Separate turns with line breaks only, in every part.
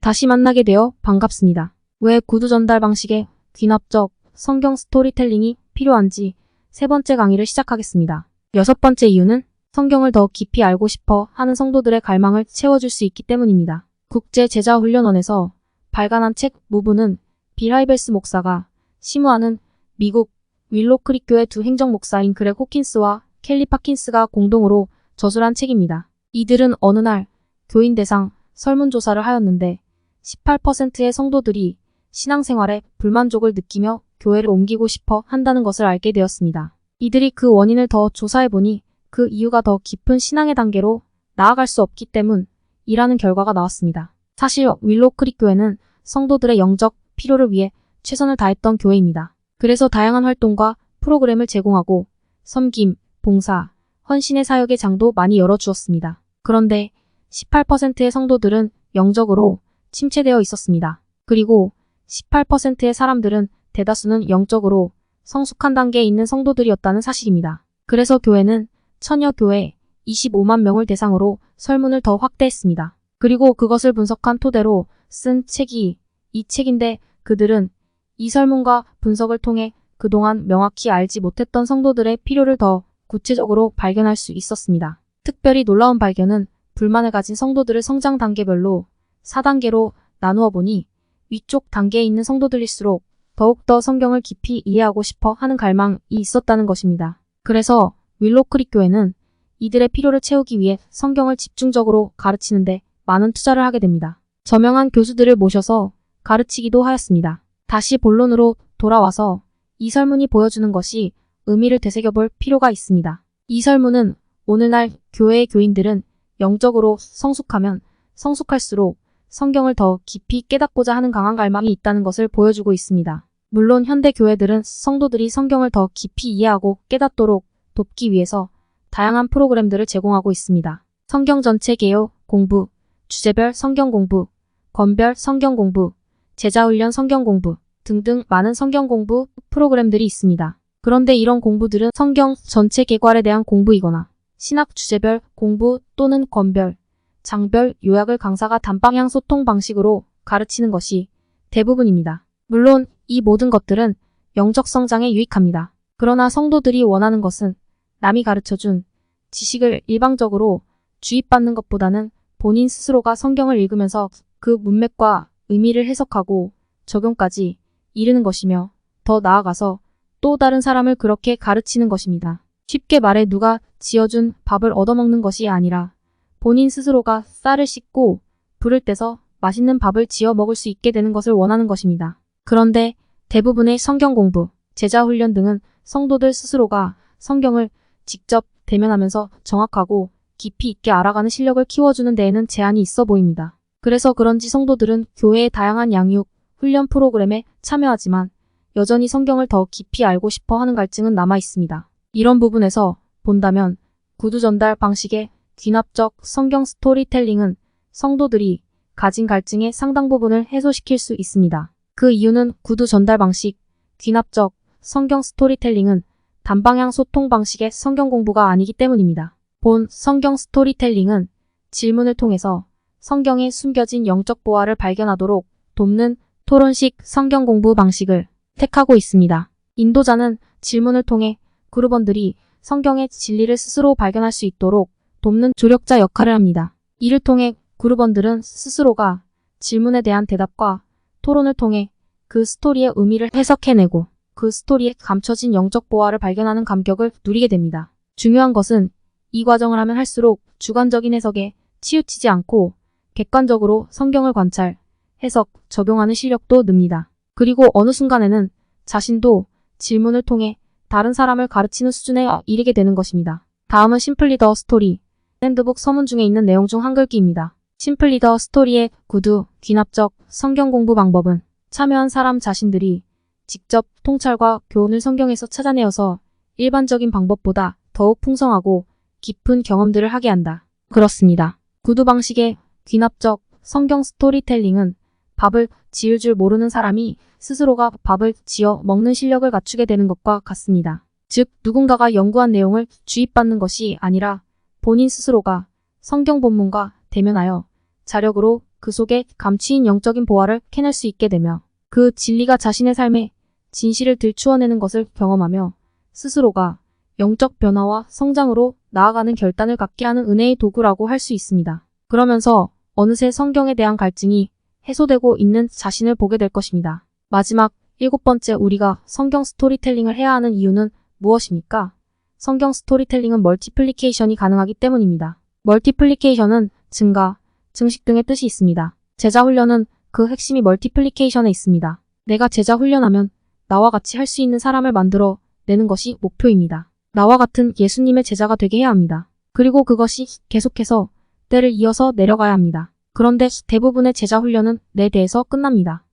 다시 만나게 되어 반갑습니다. 왜 구두 전달 방식의 귀납적 성경 스토리텔링이 필요한지 세 번째 강의를 시작하겠습니다. 여섯 번째 이유는 성경을 더 깊이 알고 싶어 하는 성도들의 갈망을 채워줄 수 있기 때문입니다. 국제제자훈련원에서 발간한 책 무브는 빌 하이벨스 목사가 심우하는 미국 윌로크릭 교회 두 행정 목사인 그렉 호킨스와 켈리 파킨스가 공동으로 저술한 책입니다. 이들은 어느 날 교인 대상 설문조사를 하였는데 18%의 성도들이 신앙생활에 불만족을 느끼며 교회를 옮기고 싶어 한다는 것을 알게 되었습니다. 이들이 그 원인을 더 조사해보니 그 이유가 더 깊은 신앙의 단계로 나아갈 수 없기 때문이라는 결과가 나왔습니다. 사실 윌로크릭 교회는 성도들의 영적 필요를 위해 최선을 다했던 교회입니다. 그래서 다양한 활동과 프로그램을 제공하고 섬김, 봉사, 헌신의 사역의 장도 많이 열어주었습니다. 그런데 18%의 성도들은 영적으로 침체되어 있었습니다. 그리고 18%의 사람들은 대다수는 영적으로 성숙한 단계에 있는 성도들이었다는 사실입니다. 그래서 교회는 처녀교회 25만 명을 대상으로 설문을 더 확대했습니다. 그리고 그것을 분석한 토대로 쓴 책이 이 책인데 그들은 이 설문과 분석을 통해 그동안 명확히 알지 못했던 성도들의 필요를 더 구체적으로 발견할 수 있었습니다. 특별히 놀라운 발견은 불만을 가진 성도들을 성장 단계별로 4단계로 나누어 보니 위쪽 단계에 있는 성도들일수록 더욱더 성경을 깊이 이해하고 싶어 하는 갈망이 있었다는 것입니다. 그래서 윌로크릭 교회는 이들의 필요를 채우기 위해 성경을 집중적으로 가르치는데 많은 투자를 하게 됩니다. 저명한 교수들을 모셔서 가르치기도 하였습니다. 다시 본론으로 돌아와서 이 설문이 보여주는 것이 의미를 되새겨볼 필요가 있습니다. 이 설문은 오늘날 교회의 교인들은 영적으로 성숙하면 성숙할수록 성경을 더 깊이 깨닫고자 하는 강한 갈망이 있다는 것을 보여주고 있습니다. 물론 현대 교회들은 성도들이 성경을 더 깊이 이해하고 깨닫도록 돕기 위해서 다양한 프로그램들을 제공하고 있습니다. 성경 전체 개요 공부, 주제별 성경 공부, 권별 성경 공부, 제자훈련 성경 공부 등등 많은 성경 공부 프로그램들이 있습니다. 그런데 이런 공부들은 성경 전체 개괄에 대한 공부이거나 신학 주제별 공부 또는 권별, 장별 요약을 강사가 단방향 소통 방식으로 가르치는 것이 대부분입니다. 물론 이 모든 것들은 영적 성장에 유익합니다. 그러나 성도들이 원하는 것은 남이 가르쳐준 지식을 일방적으로 주입받는 것보다는 본인 스스로가 성경을 읽으면서 그 문맥과 의미를 해석하고 적용까지 이르는 것이며 더 나아가서 또 다른 사람을 그렇게 가르치는 것입니다. 쉽게 말해 누가 지어준 밥을 얻어먹는 것이 아니라 본인 스스로가 쌀을 씻고 불을 떼서 맛있는 밥을 지어 먹을 수 있게 되는 것을 원하는 것입니다. 그런데 대부분의 성경 공부, 제자훈련 등은 성도들 스스로가 성경을 직접 대면하면서 정확하고 깊이 있게 알아가는 실력을 키워주는 데에는 제한이 있어 보입니다. 그래서 그런지 성도들은 교회의 다양한 양육, 훈련 프로그램에 참여하지만 여전히 성경을 더 깊이 알고 싶어 하는 갈증은 남아 있습니다. 이런 부분에서 본다면 구두 전달 방식의 귀납적 성경 스토리텔링은 성도들이 가진 갈증의 상당 부분을 해소시킬 수 있습니다. 그 이유는 구두 전달 방식, 귀납적 성경 스토리텔링은 단방향 소통 방식의 성경 공부가 아니기 때문입니다. 본 성경 스토리텔링은 질문을 통해서 성경에 숨겨진 영적 보화를 발견하도록 돕는 토론식 성경 공부 방식을 택하고 있습니다. 인도자는 질문을 통해 그룹원들이 성경의 진리를 스스로 발견할 수 있도록 돕는 조력자 역할을 합니다. 이를 통해 그룹원들은 스스로가 질문에 대한 대답과 토론을 통해 그 스토리의 의미를 해석해내고 그 스토리에 감춰진 영적 보화를 발견하는 감격을 누리게 됩니다. 중요한 것은 이 과정을 하면 할수록 주관적인 해석에 치우치지 않고 객관적으로 성경을 관찰, 해석, 적용하는 실력도 늡니다. 그리고 어느 순간에는 자신도 질문을 통해 다른 사람을 가르치는 수준에 이르게 되는 것입니다. 다음은 심플리 더 스토리, 샌드북 서문 중에 있는 내용 중 한글기입니다. 심플리 더 스토리의 구두, 귀납적 성경 공부 방법은 참여한 사람 자신들이 직접 통찰과 교훈을 성경에서 찾아내어서 일반적인 방법보다 더욱 풍성하고 깊은 경험들을 하게 한다. 그렇습니다. 구두 방식의 귀납적 성경 스토리텔링은 밥을 지을 줄 모르는 사람이 스스로가 밥을 지어 먹는 실력을 갖추게 되는 것과 같습니다. 즉, 누군가가 연구한 내용을 주입받는 것이 아니라 본인 스스로가 성경 본문과 대면하여 자력으로 그 속에 감추인 영적인 보화를 캐낼 수 있게 되며 그 진리가 자신의 삶에 진실을 들추어내는 것을 경험하며 스스로가 영적 변화와 성장으로 나아가는 결단을 갖게 하는 은혜의 도구라고 할 수 있습니다. 그러면서 어느새 성경에 대한 갈증이 해소되고 있는 자신을 보게 될 것입니다. 마지막 7번째, 우리가 성경 스토리텔링을 해야 하는 이유는 무엇입니까? 성경 스토리텔링은 멀티플리케이션이 가능하기 때문입니다. 멀티플리케이션은 증가, 증식 등의 뜻이 있습니다. 제자 훈련은 그 핵심이 멀티플리케이션에 있습니다. 내가 제자 훈련하면 나와 같이 할 수 있는 사람을 만들어 내는 것이 목표입니다. 나와 같은 예수님의 제자가 되게 해야 합니다. 그리고 그것이 계속해서 때를 이어서 내려가야 합니다. 그런데 대부분의 제자 훈련은 내 대해서 끝납니다.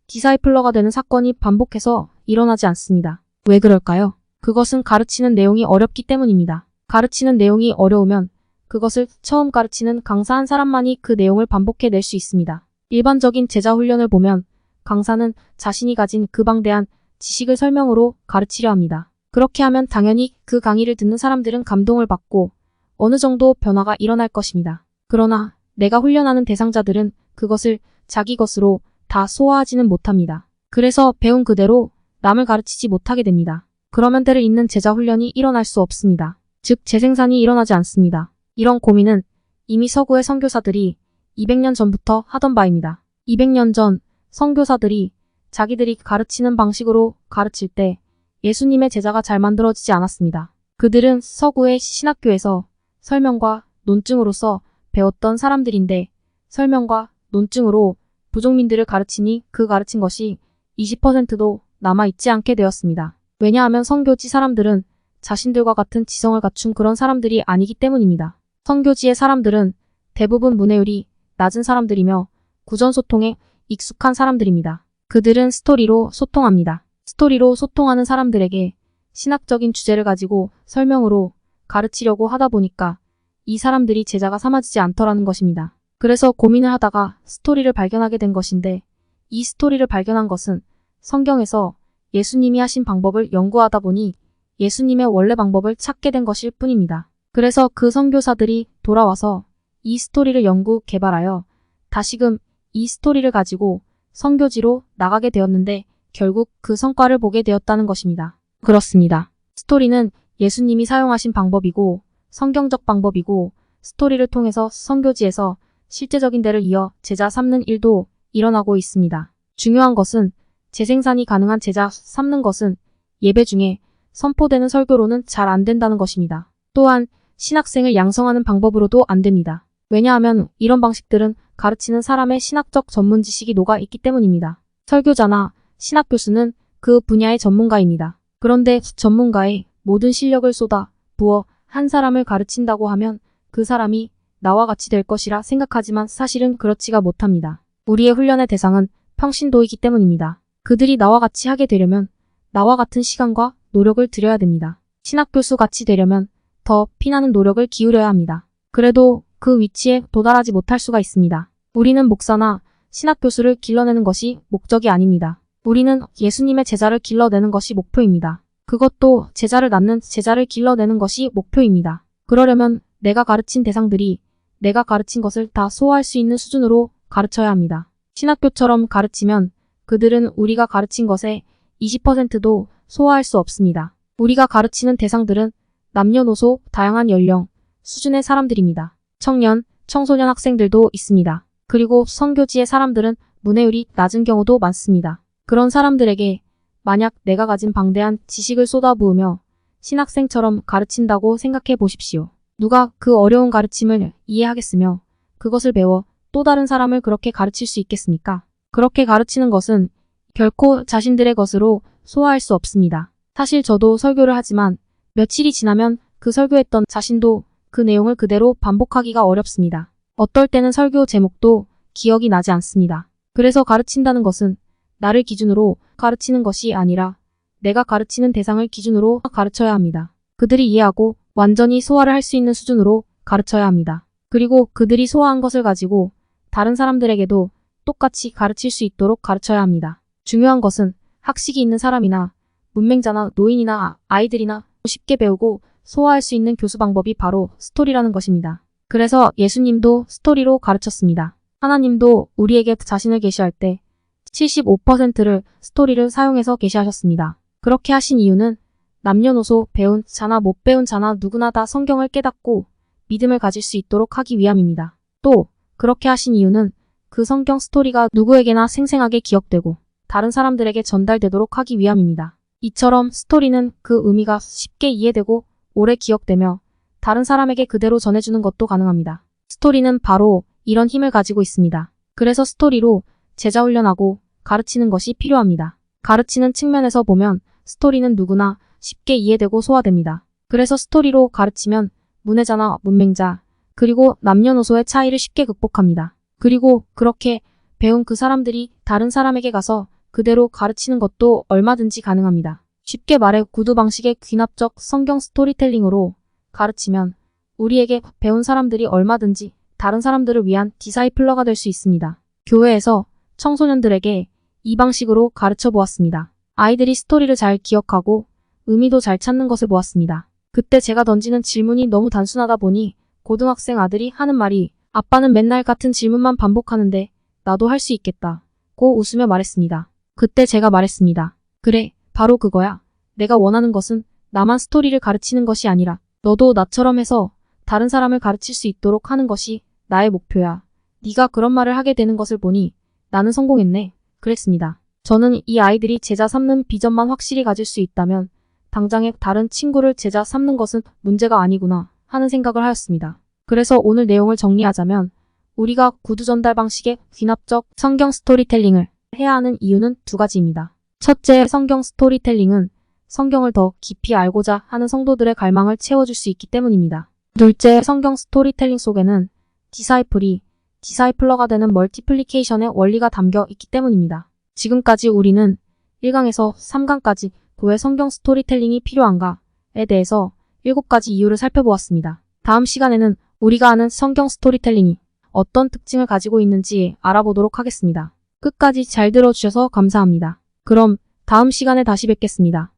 디사이플러가 되는 사건이 반복해서 일어나지 않습니다. 왜 그럴까요? 그것은 가르치는 내용이 어렵기 때문입니다. 가르치는 내용이 어려우면 그것을 처음 가르치는 강사 한 사람만이 그 내용을 반복해 낼 수 있습니다. 일반적인 제자 훈련을 보면 강사는 자신이 가진 그 방대한 지식을 설명으로 가르치려 합니다. 그렇게 하면 당연히 그 강의를 듣는 사람들은 감동을 받고 어느 정도 변화가 일어날 것입니다. 그러나 내가 훈련하는 대상자들은 그것을 자기 것으로 다 소화하지는 못합니다. 그래서 배운 그대로 남을 가르치지 못하게 됩니다. 그러면 때를 잇는 제자 훈련이 일어날 수 없습니다. 즉 재생산이 일어나지 않습니다. 이런 고민은 이미 서구의 선교사들이 200년 전부터 하던 바입니다. 200년 전 선교사들이 자기들이 가르치는 방식으로 가르칠 때 예수님의 제자가 잘 만들어지지 않았습니다. 그들은 서구의 신학교에서 설명과 논증으로서 배웠던 사람들인데 설명과 논증으로 부족민들을 가르치니 그 가르친 것이 20%도 남아있지 않게 되었습니다. 왜냐하면 선교지 사람들은 자신들과 같은 지성을 갖춘 그런 사람들이 아니기 때문입니다. 선교지의 사람들은 대부분 문해율이 낮은 사람들이며 구전소통에 익숙한 사람들입니다. 그들은 스토리로 소통합니다. 스토리로 소통하는 사람들에게 신학적인 주제를 가지고 설명으로 가르치려고 하다 보니까 이 사람들이 제자가 삼아지지 않더라는 것입니다. 그래서 고민을 하다가 스토리를 발견하게 된 것인데 이 스토리를 발견한 것은 성경에서 예수님이 하신 방법을 연구하다 보니 예수님의 원래 방법을 찾게 된 것일 뿐입니다. 그래서 그 선교사들이 돌아와서 이 스토리를 연구 개발하여 다시금 이 스토리를 가지고 선교지로 나가게 되었는데 결국 그 성과를 보게 되었다는 것입니다. 그렇습니다. 스토리는 예수님이 사용하신 방법이고 성경적 방법이고 스토리를 통해서 선교지에서 실제적인 데를 이어 제자 삼는 일도 일어나고 있습니다. 중요한 것은 재생산이 가능한 제자 삼는 것은 예배 중에 선포되는 설교로는 잘 안 된다는 것입니다. 또한 신학생을 양성하는 방법으로도 안 됩니다. 왜냐하면 이런 방식들은 가르치는 사람의 신학적 전문 지식이 녹아 있기 때문입니다. 설교자나 신학 교수는 그 분야의 전문가입니다. 그런데 전문가의 모든 실력을 쏟아 부어 한 사람을 가르친다고 하면 그 사람이 나와 같이 될 것이라 생각하지만 사실은 그렇지가 못합니다. 우리의 훈련의 대상은 평신도이기 때문입니다. 그들이 나와 같이 하게 되려면 나와 같은 시간과 노력을 들여야 됩니다. 신학 교수 같이 되려면 더 피나는 노력을 기울여야 합니다. 그래도 그 위치에 도달하지 못할 수가 있습니다. 우리는 목사나 신학 교수를 길러내는 것이 목적이 아닙니다. 우리는 예수님의 제자를 길러내는 것이 목표입니다. 그것도 제자를 낳는 제자를 길러내는 것이 목표입니다. 그러려면 내가 가르친 대상들이 내가 가르친 것을 다 소화할 수 있는 수준으로 가르쳐야 합니다. 신학교처럼 가르치면 그들은 우리가 가르친 것의 20%도 소화할 수 없습니다. 우리가 가르치는 대상들은 남녀노소, 다양한 연령, 수준의 사람들입니다. 청년, 청소년 학생들도 있습니다. 그리고 선교지의 사람들은 문해율이 낮은 경우도 많습니다. 그런 사람들에게 만약 내가 가진 방대한 지식을 쏟아부으며 신학생처럼 가르친다고 생각해 보십시오. 누가 그 어려운 가르침을 이해하겠으며 그것을 배워 또 다른 사람을 그렇게 가르칠 수 있겠습니까? 그렇게 가르치는 것은 결코 자신들의 것으로 소화할 수 없습니다. 사실 저도 설교를 하지만 며칠이 지나면 그 설교했던 자신도 그 내용을 그대로 반복하기가 어렵습니다. 어떨 때는 설교 제목도 기억이 나지 않습니다. 그래서 가르친다는 것은 나를 기준으로 가르치는 것이 아니라 내가 가르치는 대상을 기준으로 가르쳐야 합니다. 그들이 이해하고 완전히 소화를 할 수 있는 수준으로 가르쳐야 합니다. 그리고 그들이 소화한 것을 가지고 다른 사람들에게도 똑같이 가르칠 수 있도록 가르쳐야 합니다. 중요한 것은 학식이 있는 사람이나 문맹자나 노인이나 아이들이나 쉽게 배우고 소화할 수 있는 교수 방법이 바로 스토리라는 것입니다. 그래서 예수님도 스토리로 가르쳤습니다. 하나님도 우리에게 자신을 계시할 때 75%를 스토리를 사용해서 계시하셨습니다. 그렇게 하신 이유는 남녀노소, 배운 자나 못 배운 자나 누구나 다 성경을 깨닫고 믿음을 가질 수 있도록 하기 위함입니다. 또 그렇게 하신 이유는 그 성경 스토리가 누구에게나 생생하게 기억되고 다른 사람들에게 전달되도록 하기 위함입니다. 이처럼 스토리는 그 의미가 쉽게 이해되고 오래 기억되며 다른 사람에게 그대로 전해주는 것도 가능합니다. 스토리는 바로 이런 힘을 가지고 있습니다. 그래서 스토리로 제자 훈련하고 가르치는 것이 필요합니다. 가르치는 측면에서 보면 스토리는 누구나 쉽게 이해되고 소화됩니다. 그래서 스토리로 가르치면 문해자나 문맹자, 그리고 남녀노소의 차이를 쉽게 극복합니다. 그리고 그렇게 배운 그 사람들이 다른 사람에게 가서 그대로 가르치는 것도 얼마든지 가능합니다. 쉽게 말해 구두 방식의 귀납적 성경 스토리텔링으로 가르치면 우리에게 배운 사람들이 얼마든지 다른 사람들을 위한 디사이플러가 될 수 있습니다. 교회에서 청소년들에게 이 방식으로 가르쳐 보았습니다. 아이들이 스토리를 잘 기억하고 의미도 잘 찾는 것을 보았습니다. 그때 제가 던지는 질문이 너무 단순하다 보니 고등학생 아들이 하는 말이 아빠는 맨날 같은 질문만 반복하는데 나도 할 수 있겠다고 웃으며 말했습니다. 그때 제가 말했습니다. 그래, 바로 그거야. 내가 원하는 것은 나만 스토리를 가르치는 것이 아니라 너도 나처럼 해서 다른 사람을 가르칠 수 있도록 하는 것이 나의 목표야. 네가 그런 말을 하게 되는 것을 보니 나는 성공했네. 그랬습니다. 저는 이 아이들이 제자 삼는 비전만 확실히 가질 수 있다면 당장에 다른 친구를 제자 삼는 것은 문제가 아니구나 하는 생각을 하였습니다. 그래서 오늘 내용을 정리하자면 우리가 구두 전달 방식의 귀납적 성경 스토리텔링을 해야 하는 이유는 두 가지입니다. 첫째, 성경 스토리텔링은 성경을 더 깊이 알고자 하는 성도들의 갈망을 채워줄 수 있기 때문입니다. 둘째, 성경 스토리텔링 속에는 디사이플러가 되는 멀티플리케이션의 원리가 담겨 있기 때문입니다. 지금까지 우리는 1강에서 3강까지 왜 성경 스토리텔링이 필요한가에 대해서 7가지 이유를 살펴보았습니다. 다음 시간에는 우리가 아는 성경 스토리텔링이 어떤 특징을 가지고 있는지 알아보도록 하겠습니다. 끝까지 잘 들어주셔서 감사합니다. 그럼 다음 시간에 다시 뵙겠습니다.